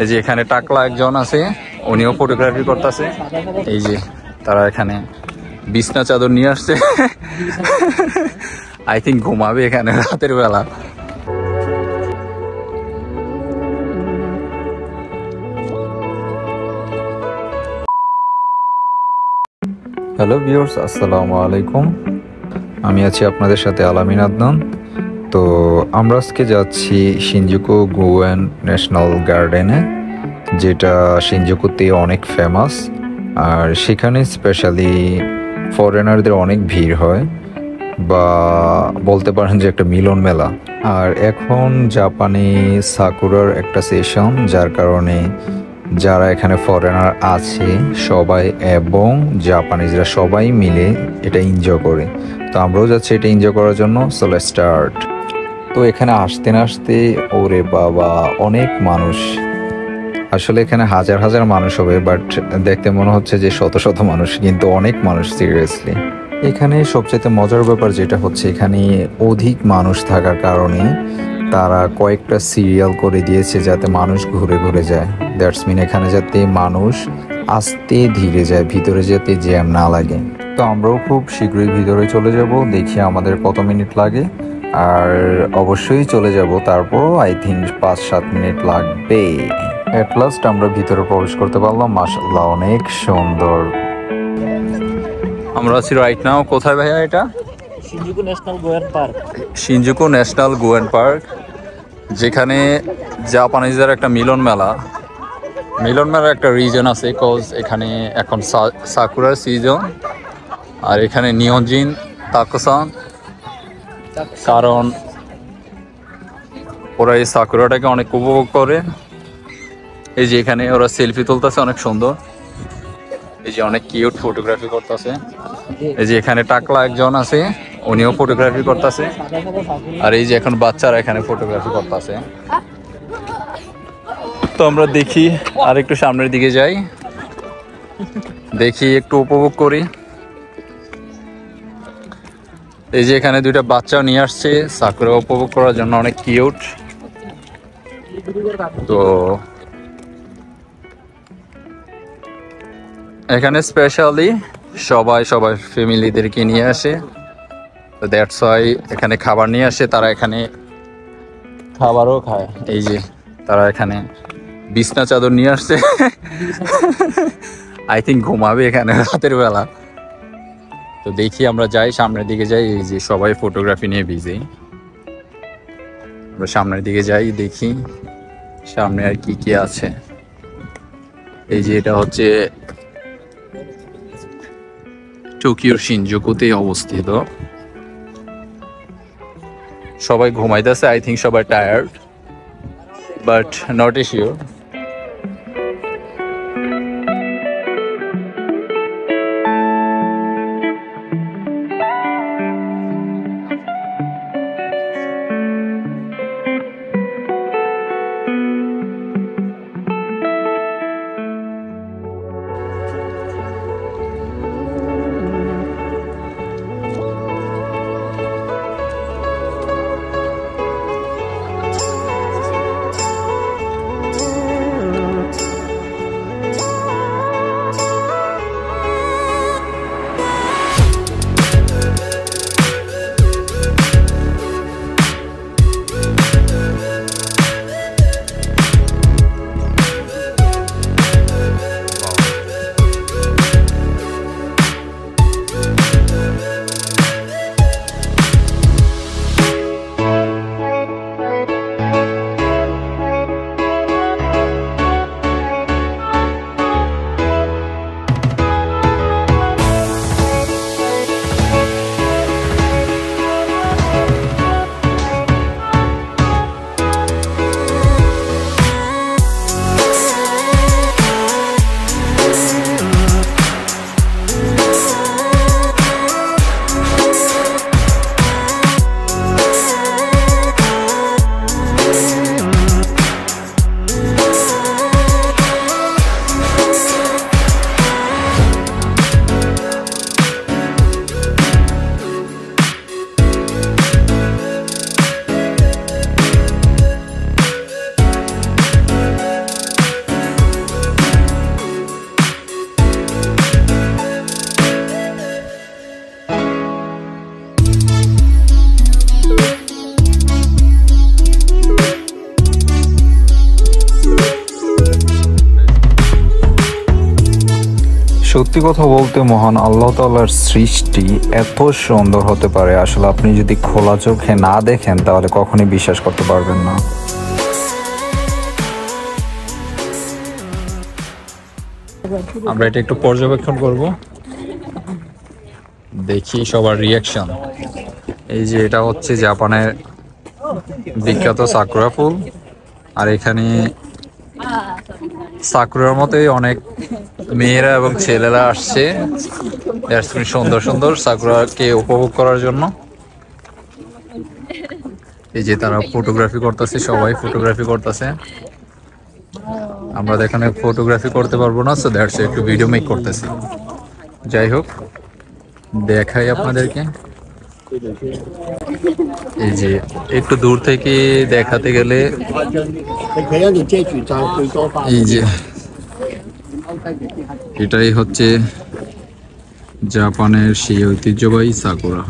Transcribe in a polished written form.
এই যে এখানে টাকলা একজন আছে, উনিও ফটোগ্রাফি করতেছে। এই যে তারা এখানে বিছনা চাদর নিয়ে আসছে, আই থিঙ্ক ঘুমাবে এখানে রাতের বেলা। হ্যালো ভিউয়ার্স, আসসালামু আলাইকুম। আমি আছি আপনাদের সাথে আলামিন আদনান। তো আমরা আজকে যাচ্ছি শিনজুকু গুয়েন ন্যাশনাল গার্ডেনে, যেটা শিনজুকুতে অনেক ফেমাস। আর সেখানে স্পেশালি ফরেনারদের অনেক ভিড় হয়, বা বলতে পারেন যে একটা মিলন মেলা। আর এখন জাপানে সাকুরার একটা সেশন, যার কারণে যারা এখানে ফরেনার আছে সবাই এবং জাপানিজরা সবাই মিলে এটা এনজয় করে। তো আমরাও যাচ্ছি এটা এনজয় করার জন্য। So let's start. তো এখানে আসতে না আসতে ওরে বাবা অনেক মানুষ, আসলে এখানে হাজার হাজার মানুষ হবে, বাট দেখতে মনে হচ্ছে যে শত শত মানুষ, কিন্তু অনেক মানুষ সিরিয়াসলি। এখানে সবচেয়ে মজার ব্যাপার যেটা হচ্ছে, এখানে অধিক মানুষ থাকার কারণে তারা কয়েকটা সিরিয়াল করে দিয়েছে যাতে মানুষ ঘুরে ঘুরে যায়। দ্যাটস মিন এখানে যাতে মানুষ আস্তে ধীরে যায়, ভিতরে যাতে জ্যাম না লাগে। তো আমরাও খুব শীঘ্রই ভিতরে চলে যাব, দেখি আমাদের কত মিনিট লাগে। আর অবশ্যই চলে যাব, তারপরও আই থিঙ্ক 5-7 মিনিট লাগবে। এট লাস্ট আমরা ভিতরে প্রবেশ করতে পারলাম। মাশাআল্লাহ, অনেক সুন্দর। আমরা আছি রাইট নাও কোথায় ভাইয়া? এটা Shinjuku national Gwyn park. Shinjuku national Gwyn park, যেখানে জাপানিজদের একটা মিলন মেলার একটা রিজন আছে, কজ এখানে এখন সাকুরার সিজন। আর এখানে নিয়নজিন তাকোসান, কারণ ওরা এই সাকুরাটাকে অনেক উপভোগ করে। এই যে এখানে ওরা সেলফি তুলতেছে, অনেক সুন্দর। এই যে অনেক কিউট ফটোগ্রাফি করতেছে। এই যে এখানে টাকলা একজন আছে, উনিও ফটোগ্রাফি করতেছে। আর এই যে এখন বাচ্চারা এখানে ফটোগ্রাফি করতেছে। তো আমরা দেখি আর একটু সামনের দিকে যাই, দেখি একটু উপভোগ করি। এই যে এখানে দুইটা বাচ্চা নিয়ে আসছে সাকুরা উপভোগ করার জন্য, অনেক কিউট। তো এখানে স্পেশালি সবাই ফ্যামিলিদেরকে নিয়ে আসে। তো দ্যাটস ওয়াই এখানে খাবার নিয়ে আসে, তারা এখানে খাবারও খায়। এই যে তারা এখানে বিছনা চাদর নিয়ে আসছে, আই থিঙ্ক ঘুমাবে এখানে রাতের বেলা। তো দেখি আমরা যাই, সামনের দিকে যাই। এই যে সবাই ফটোগ্রাফি নিয়ে বিজি। আমরা সামনের দিকে যাই, দেখি সামনে আর কি কি আছে। এই যে এটা হচ্ছে টোকিওর শিনজুকুতে অবস্থিত। সবাই ঘুমাইতেছে, আই থিঙ্ক সবাই টায়ার্ড, বাট নট শিওর। সত্যি কথা বলতে মহান আল্লাহ তাআলার সৃষ্টি এত সুন্দর হতে পারে, আসলে আপনি যদি খোলা চোখে না দেখেন তাহলে কখনোই বিশ্বাস করতে পারবেন না। আমরা এটা একটু পর্যবেক্ষণ করব, দেখি সবার রিয়াকশন। এই যে এটা হচ্ছে জাপানের বিখ্যাত সাকুরা ফুল, আর এখানে সাকুরার মতোই অনেক মেয়েরা এবং ছেলেরা আসছে সুন্দর সুন্দর সাকুরাকে উপভোগ করার জন্য। এই যে তারা ফটোগ্রাফি করতেছে, সবাই ফটোগ্রাফি করতেছে। আমরা এখানে ফটোগ্রাফি করতে পারবো না, সো দ্যাটস একটু ভিডিও মেক করতেছি। যাই হোক, দেখাই আপনাদেরকে। এই যে একটু দূর থেকে দেখাতে গেলে এই যে এটাই হচ্ছে জাপানের সেই ঐতিহ্যবাহী সাকুরা।